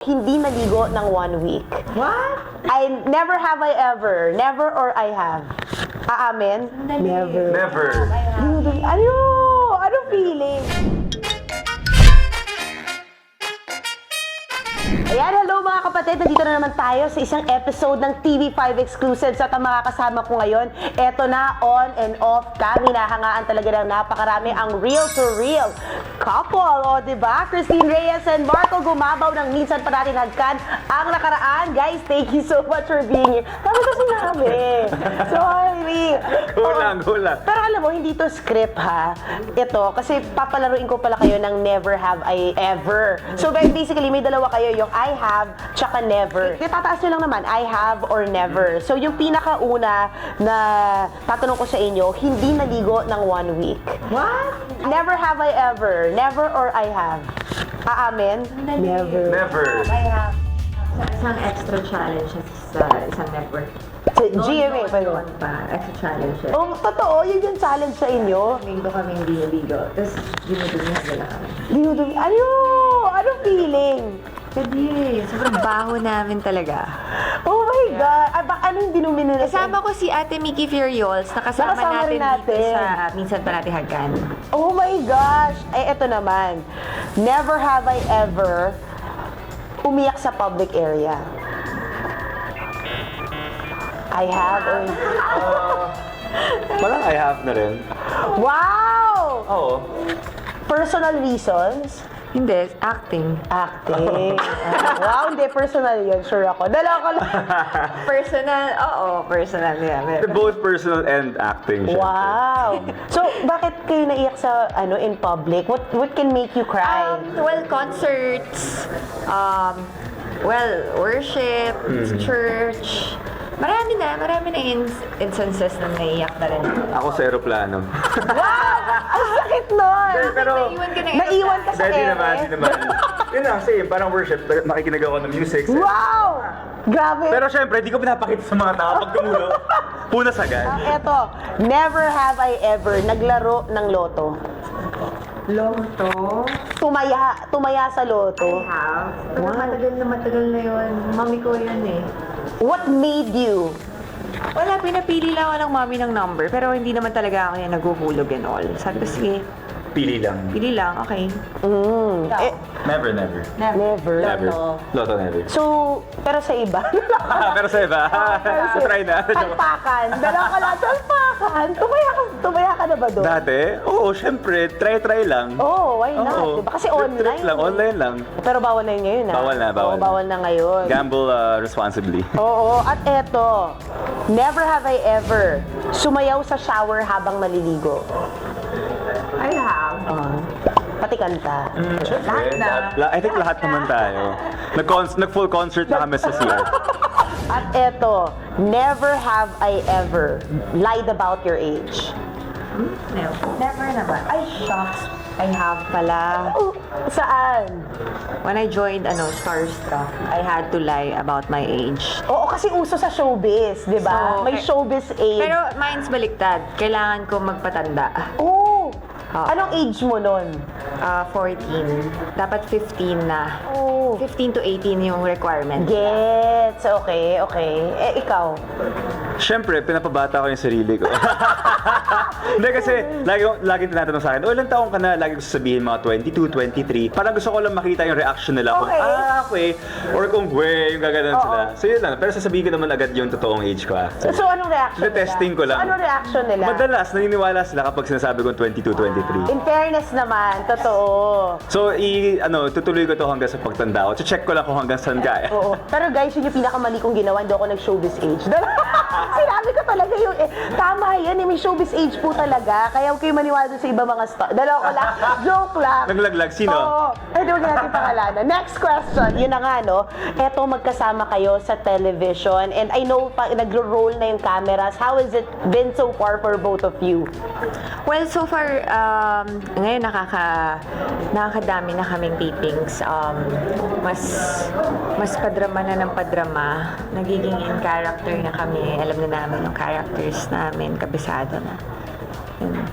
Hindi naligo ng 1 week. What? Never have I ever. Never or I have. Aamin? Never. Never. Ano? Ano feeling? Ayan, hello mga kapatid. Nandito na naman tayo sa isang episode ng TV5 Exclusives at ang makakasama ko ngayon, eto na, on and off cam. Hinahangaan talaga ng napakarami ang real-to-real couple. O, diba? Christine Reyes and Marco Gumabaw ng minsan pa natin hagkan ang nakaraan. Guys, thank you so much for being here. Kami to sinabi. Sorry. Go lang. Pero alam mo, hindi to script ha. Ito, kasi papalaruin ko pala kayo ng never have I ever. So basically, may dalawa kayo, yung I have, tsaka never. Tataas nyo lang naman, I have or never. So yung pinakauna na tatanong ko sa inyo, hindi naligo ng 1 week. What? Never have I ever. Never or I have. Aamin? Never. Never. I have isang extra challenge sa isang network. Sa GMA pa yun. Pa, extra challenge. Oh, totoo, yun yung challenge sa inyo. Linggo kami hindi naligo. Tapos dinudumihan nila kami. Dinudumi. Ano feeling? Pwede. Sobrang baho namin talaga. Oh my God! Ano yung dinumi nila? Kasama ko si Ate Mickey Furiols. Nakasama Nakasama rin natin dito natin. sa minsan pa natin hagkan. Oh my gosh! Eto naman. Never have I ever umiyak sa public area. I have or... Parang I have na rin. Wow! Oo. Personal reasons? Hindi, acting. Acting. Wow, hindi. Personal yun. Sure ako. Dala ko lang. Personal, oo, personal yan. Both personal and acting, syempre. Wow! So, bakit kayo naiyak sa, in public? What can make you cry? Well, concerts, worship, church. Marami na instances na naiyak na rin. Ako sa aeroplano. Ang sakit nun! Pero, Naiwan ka sa Di ere? naman. Yun lang, same. Parang worship. Nakikinig ako ng music. Wow! Grabe. Pero syempre, di ko pinapakita sa mga tao pag gumulo. Punas agad. Eto, never have I ever naglaro ng loto. Loto? Tumaya sa loto. I have. Pero matagal na yun. Mami ko yun eh. What made you? Wala, pinapili lang ako ng mami ng number. Pero hindi naman talaga ako yung naghuhulog and all. Sabi ko, sige, Pili lang. pili lang, okay. Never. Never. Loto never. So, pero sa iba. Pero sa iba, try na. Talpakan. Dalawa ka lang, talpakan. Tumaya ka na ba doon? Dati? Oo, syempre. Try lang. Oh, why not? Oo. Diba? Kasi Trip lang, online lang. Pero bawal na yun ngayon, ha? Bawal na. Oo, bawal na ngayon. Gamble responsibly. Oo, at eto, never have I ever sumayaw sa shower habang naliligo. I have. Pati kanta. Syempre. I think lahat naman tayo. Nag-full concert na kami sa CR. At eto, never have I ever lied about your age. No. Never naman. Ay, shucks. I have pala. Oh, saan? When I joined Starstruck, I had to lie about my age. Oo, kasi uso sa showbiz, di ba? So, May showbiz age. Pero mine's baliktad. Kailangan ko magpatanda. Oh! Oo. Anong age mo nun? 14. Dapat 15 na. Oh. 15 to 18 yung requirement. Gets. Okay. Eh, ikaw? Syempre, pinapabata ko yung sarili ko. Hindi kasi, laging tinatanong sa akin, ilang taong ka na? Lagi ko sasabihin mga 22, 23. Parang gusto ko lang makita yung reaction nila. Kung, Okay. okay. Or kung, yung gaganon Oo. sila. So yun lang. Pero sasabihin ko naman agad yung totoong age ko. So, anong reaction nila? Testing ko lang. So, anong reaction nila? Madalas, naniniwala sila kapag sinasabi kong 22, 23. In fairness naman, totoo. So, tutuloy ko to hanggang sa pagtanda ko. Check ko lang kung hanggang saan kaya. Oo. Pero guys, yun yung pinakamali kong ginawa. Hindi ako nag-showbiz age. Sinabi ko talaga yung, tama yan, may showbiz age po talaga. Kaya huwag kayo maniwala dun sa iba mga star. Dalawa ko lang. Joke lang. Naglaglag, sino? Oo. Di huwag natin pangalanan. Next question. Yun na nga, no? Eto, magkasama kayo sa television. And I know, nagro-roll na yung cameras. How has it been so far for both of you? Well, so far, ngayon nakakadami na kaming tapings. Mas padrama na ng padrama. Nagiging in character na kami. Alam na namin yung characters namin. Kabisado na. Yun.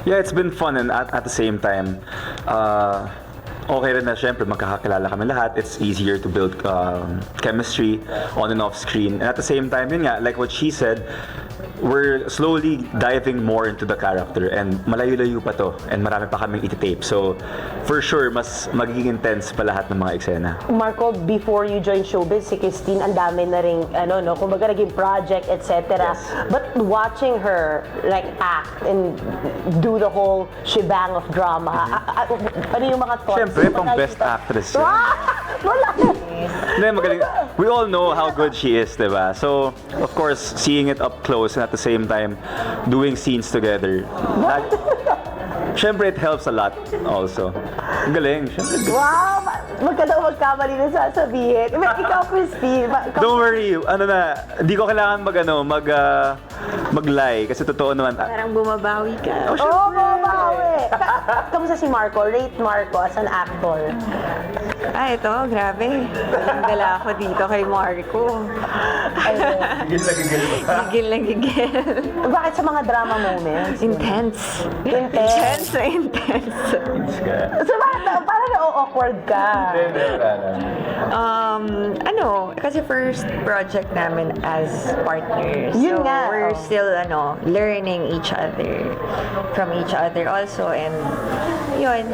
Yeah, it's been fun and at the same time, okay rin na syempre magkakakilala kami lahat. It's easier to build chemistry on and off screen. And at the same time, yun nga, like what she said, we're slowly diving more into the character and malayo-layo pa to and marami pa kaming iti-tape. So, for sure, mas magiging intense pa lahat ng mga eksena. Marco, before you join showbiz, si Christine, ang dami na rin, kumbaga naging project, etc. Yes. But watching her, like, act and do the whole shebang of drama, ano yung mga thoughts? Syempre, pang Nakikita- best actress yun. Ah! Wala! Hindi, magaling. We all know how good she is, diba? So, of course, seeing it up close and at the same time, doing scenes together. Syempre, it helps a lot also. Ang galing. Syempre, Wow! Magkamali na sasabihin. Ikaw, Christine. don't worry, di ko kailangan mag-lie kasi totoo naman. Parang bumabawi ka. Oo, babawi! Kamusta si Marco? Rate Marco as an actor. Ito, grabe. Galing-gala ako dito kay Marco. Gigil na gigil. Bakit sa mga drama moments? Intense. Intense. Intense. So, parang na-awkward ka. Kasi first project namin as partners. Yun so, nga, we're oh. still, learning each other from each other also. And, yun,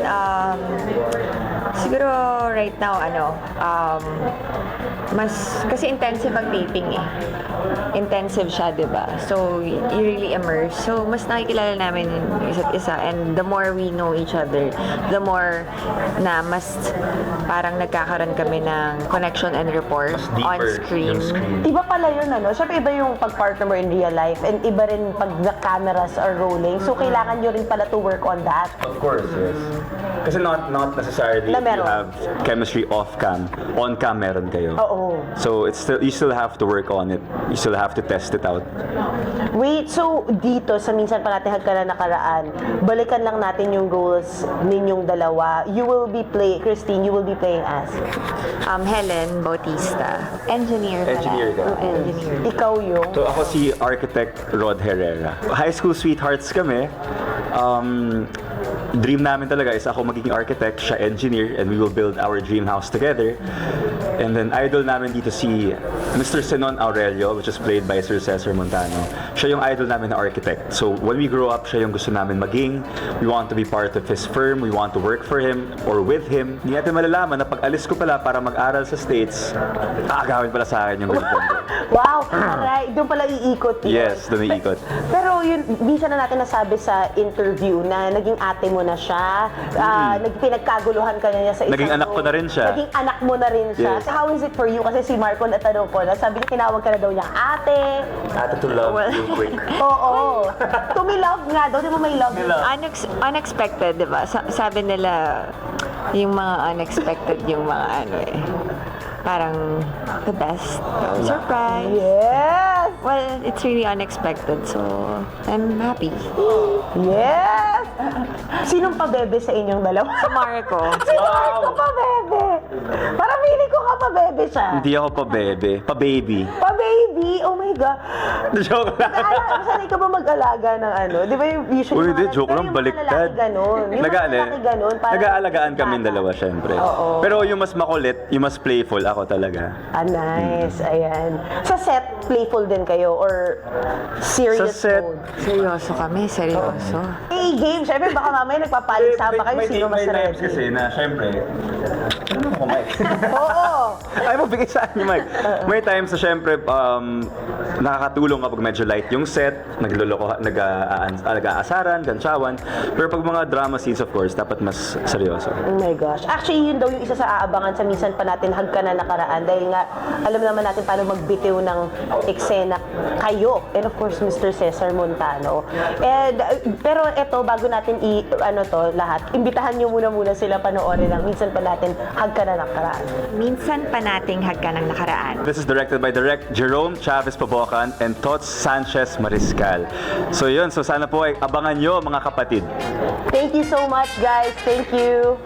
siguro right now, kasi intensive ang taping eh. Intensive siya, di ba? So, you really immerse. So, mas nakikilala namin yung isa't isa. And the more we know each other, the more na mas parang nagkakaroon kami ng connection and rapport on screen. Iba pala yun, Siyempre, iba yung pag-partner mo in real life and iba rin pag the cameras are rolling. So, kailangan nyo rin pala to work on that. Of course, yes. Kasi not necessarily Na you meron. have chemistry off-cam. On-cam meron kayo. Oo. So, you still have to work on it. You still have to test it out. Wait, so dito sa minsan pa natin hagka na nakaraan, balikan lang natin yung roles ninyong dalawa. Christine, you will be playing as? Helen Bautista. Engineer pala. Engineer ka. Engineer. Ikaw yung? So, ako si Architect Rod Herrera. High school sweethearts kami. Dream namin talaga is ako magiging architect, siya engineer, and we will build our dream house together. And then idol namin dito si Mr. Senon Aurelio, which is played by Sir Cesar Montano. Siya yung idol namin na architect. So when we grow up, siya yung gusto namin maging. We want to be part of his firm. We want to work for him or with him. Hindi natin malalaman na pag alis ko pala para mag-aral sa States, aagawin pala sa akin yung girlfriend ko. Wow! Aray, doon pala iikot yun. Yes, doon iikot. Pero yun, minsan na natin nasabi sa interview na naging ate mo na siya, pinagkaguluhan ka na niya sa isang Naging anak ko na rin siya. Naging anak mo na rin siya. Yes. So how is it for you? Kasi si Marco natanong ko na sabi niya tinawag ka na daw niyang ate. Ate to love you quick. Oo. Tumilove nga daw. Di mo may love? Unexpected, di ba? Sabi nila, yung mga unexpected, yung mga parang the best. Surprise. Yes! Well, it's really unexpected, so I'm happy. Yes! Sinong pabebe sa inyong dalawa? Si Marco. Si Marco pabebe! Parang feeling ko ka pabebe siya. Hindi ako pa bebe, pa baby. Pa-baby? Oh my God. Joke lang. Sanay ka ba mag-alaga ng Di ba yung usually Uy, hindi, mga- joke pero lang, yung mga baliktad. lalaki ganun. Yung mga lalaki ganun. parang- Nag-aalagaan kami dalawa, syempre. Oo. Pero yung mas makulit, yung mas playful, ako talaga. Nice. Ayan. Sa set, playful din kayo or serious Sa set, mode? Seryoso kami, seryoso. game. Siyempre, baka mamaya nagpapaligsama kayo sino mas times ready. kasi na, syempre, ano mo, Mike? Oo. Ay, mabigay sa akin, Mike. May times na, syempre, nakakatulong kapag medyo light yung set, nag-aasaran, gantsawan. Pero pag mga drama scenes, of course, dapat mas seryoso. Oh my gosh. Actually, yun daw yung isa sa aabangan sa minsan pa natin hagka na nakaraan. Dahil nga, alam naman natin paano magbitiw ng eksena kayo. And of course, Mr. Cesar Montano. And, pero eto, bago natin lahat, imbitahan nyo muna sila panoorin ng minsan pa natin hagka na nakaraan. Minsan pa nating hagka ng nakaraan. This is directed by Direct Jerome Chavez Pabocan and Tots Sanchez Mariscal. So yun, so sana po ay abangan nyo mga kapatid. Thank you so much, guys. Thank you.